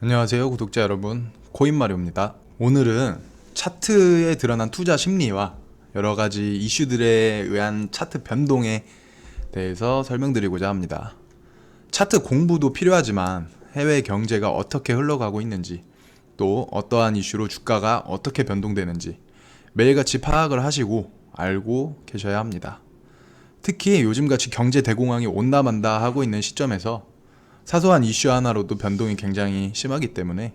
안녕하세요 구독자 여러분, 코인마리오입니다. 오늘은 차트에 드러난 투자 심리와 여러가지 이슈들에 의한 차트 변동에 대해서 설명드리고자 합니다. 차트 공부도 필요하지만 해외 경제가 어떻게 흘러가고 있는지, 또 어떠한 이슈로 주가가 어떻게 변동되는지 매일같이 파악을 하시고 알고 계셔야 합니다. 특히 요즘같이 경제 대공황이 온다만다 하고 있는 시점에서 사소한 이슈 하나로도 변동이 굉장히 심하기 때문에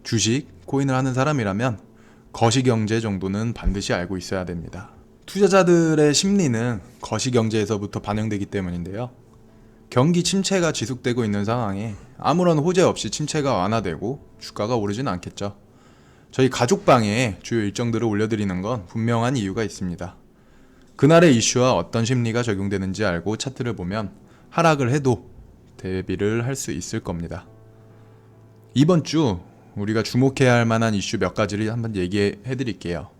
주식, 코인을 하는 사람이라면 거시경제 정도는 반드시 알고 있어야 됩니다. 투자자들의 심리는 거시경제에서부터 반영되기 때문인데요. 경기 침체가 지속되고 있는 상황에 아무런 호재 없이 침체가 완화되고 주가가 오르진 않겠죠. 저희 가족방에 주요 일정들을 올려드리는 건 분명한 이유가 있습니다. 그날의 이슈와 어떤 심리가 적용되는지 알고 차트를 보면 하락을 해도 대비를 할 수 있을 겁니다. 이번 주 우리가 주목해야 할 만한 이슈 몇 가지를 한번 얘기해 드릴게요.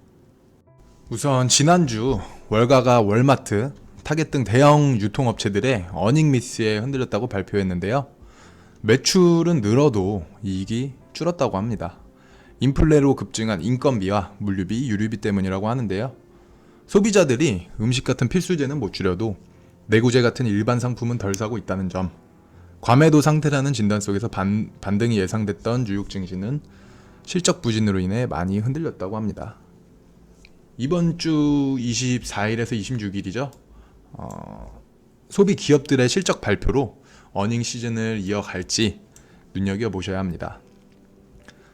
우선 지난주 월가가 월마트, 타겟 등 대형 유통업체들의 어닝 미스에 흔들렸다고 발표했는데요. 매출은 늘어도 이익이 줄었다고 합니다. 인플레로 급증한 인건비와 물류비, 유류비 때문이라고 하는데요. 소비자들이 음식 같은 필수재는 못 줄여도 내구재 같은 일반 상품은 덜 사고 있다는 점, 과매도 상태라는 진단 속에서 반등이 예상됐던 뉴욕 증시는 실적 부진으로 인해 많이 흔들렸다고 합니다. 이번 주 24일에서 26일이죠. 소비 기업들의 실적 발표로 어닝 시즌을 이어갈지 눈여겨보셔야 합니다.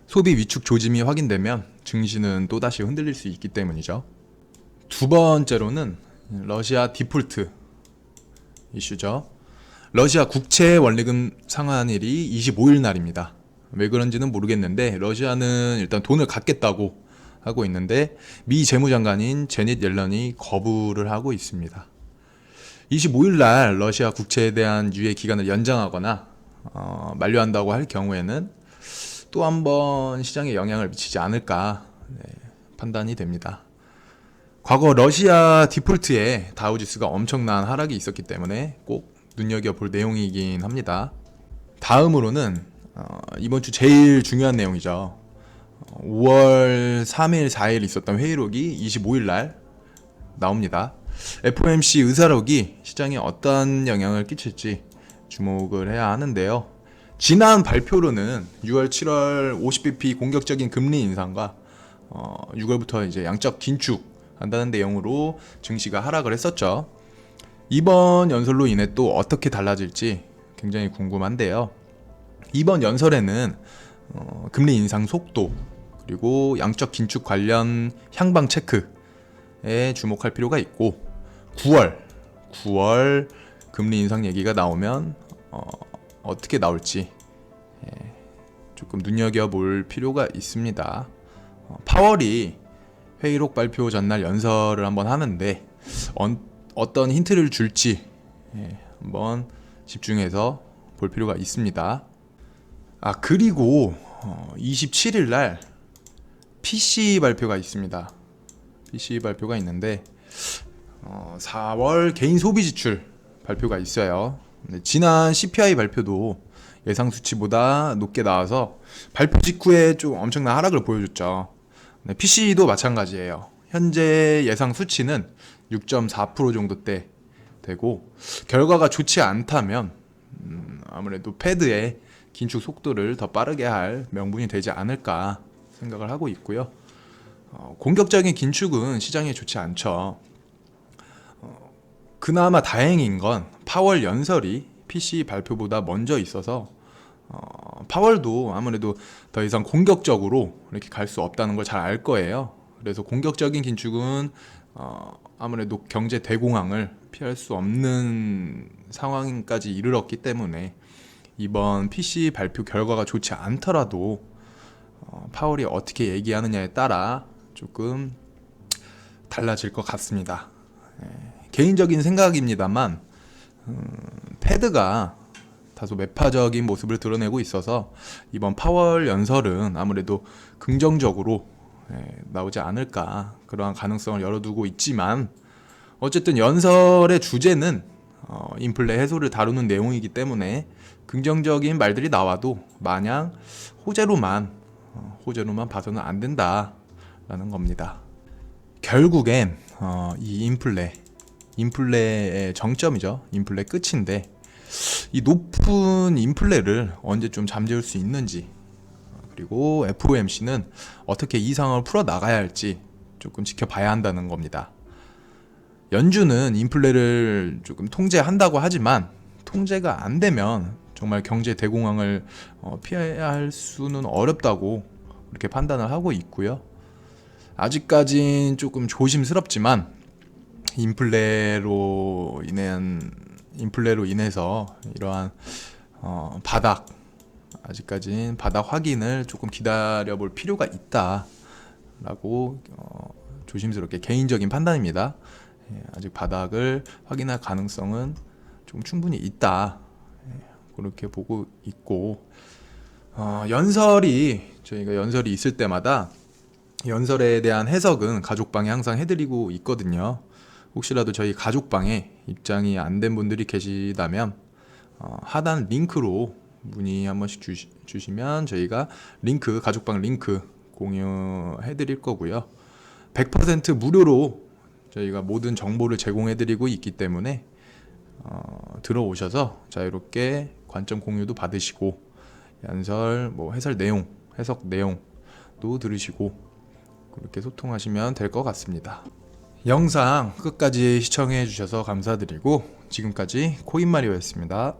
소비 위축 조짐이 확인되면 증시는 또다시 흔들릴 수 있기 때문이죠. 두 번째로는 러시아 디폴트 이슈죠. 러시아 국채 원리금 상환일이 25일 날입니다. 왜 그런지는 모르겠는데 러시아는 일단 돈을 갚겠다고 하고 있는데 미 재무장관인 제닛 옐런이 거부를 하고 있습니다. 25일 날 러시아 국채에 대한 유예 기간을 연장하거나 만료한다고 할 경우에는 또 한 번 시장에 영향을 미치지 않을까 판단이 됩니다. 과거 러시아 디폴트에 다우지수가 엄청난 하락이 있었기 때문에 꼭 눈여겨볼 내용이긴 합니다. 다음으로는 이번 주 제일 중요한 내용이죠. 5월 3일, 4일 있었던 회의록이 25일 날 나옵니다. FOMC 의사록이 시장에 어떤 영향을 끼칠지 주목을 해야 하는데요. 지난 발표로는 6월, 7월 50bp 공격적인 금리 인상과 6월부터 이제 양적 긴축한다는 내용으로 증시가 하락을 했었죠. 이번 연설로 인해 또 어떻게 달라질지 굉장히 궁금한데요. 이번 연설에는 금리 인상 속도 그리고 양적 긴축 관련 향방 체크에 주목할 필요가 있고 9월 금리 인상 얘기가 나오면 어떻게 나올지 조금 눈여겨볼 필요가 있습니다. 파월이 회의록 발표 전날 연설을 한번 하는데 어떤 힌트를 줄지 한번 집중해서 볼 필요가 있습니다. 그리고 27일 날 PC 발표가 있습니다. PC 발표가 있는데 4월 개인 소비 지출 발표가 있어요. 지난 CPI 발표도 예상 수치보다 높게 나와서 발표 직후에 좀 엄청난 하락을 보여줬죠. PC도 마찬가지예요. 현재 예상 수치는 6.4% 정도대 되고 결과가 좋지 않다면 아무래도 패드의 긴축 속도를 더 빠르게 할 명분이 되지 않을까 생각을 하고 있고요. 공격적인 긴축은 시장에 좋지 않죠. 그나마 다행인 건 파월 연설이 PC 발표보다 먼저 있어서 파월도 아무래도 더 이상 공격적으로 이렇게 갈 수 없다는 걸 잘 알 거예요. 그래서 공격적인 긴축은 아무래도 경제 대공황을 피할 수 없는 상황까지 이르렀기 때문에 이번 PC 발표 결과가 좋지 않더라도 파월이 어떻게 얘기하느냐에 따라 조금 달라질 것 같습니다. 개인적인 생각입니다만 패드가 다소 매파적인 모습을 드러내고 있어서 이번 파월 연설은 아무래도 긍정적으로 나오지 않을까 그러한 가능성을 열어두고 있지만 어쨌든 연설의 주제는 인플레 해소를 다루는 내용이기 때문에 긍정적인 말들이 나와도 마냥 호재로만 봐서는 안 된다라는 겁니다. 결국엔 이 인플레의 정점이죠. 인플레 끝인데 이 높은 인플레를 언제 좀 잠재울 수 있는지, 그리고 FOMC는 어떻게 이 상황을 풀어 나가야 할지 조금 지켜봐야 한다는 겁니다. 연준은 인플레를 조금 통제한다고 하지만 통제가 안 되면 정말 경제 대공황을 피해야 할 수는 어렵다고 그렇게 판단을 하고 있고요. 아직까진 조금 조심스럽지만 인플레로 인해서 이러한 아직까진 바닥 확인을 조금 기다려볼 필요가 있다라고 조심스럽게 개인적인 판단입니다. 아직 바닥을 확인할 가능성은 좀 충분히 있다, 그렇게 보고 있고, 저희가 연설이 있을 때마다 연설에 대한 해석은 가족방에 항상 해드리고 있거든요. 혹시라도 저희 가족방에 입장이 안 된 분들이 계시다면 하단 링크로 문의 한 번씩 주시면 저희가 가족방 링크 공유해 드릴 거고요. 100% 무료로 저희가 모든 정보를 제공해 드리고 있기 때문에 들어오셔서 자유롭게 관점 공유도 받으시고 연설 해석 내용도 들으시고 그렇게 소통하시면 될 것 같습니다. 영상 끝까지 시청해 주셔서 감사드리고 지금까지 코인마리오였습니다.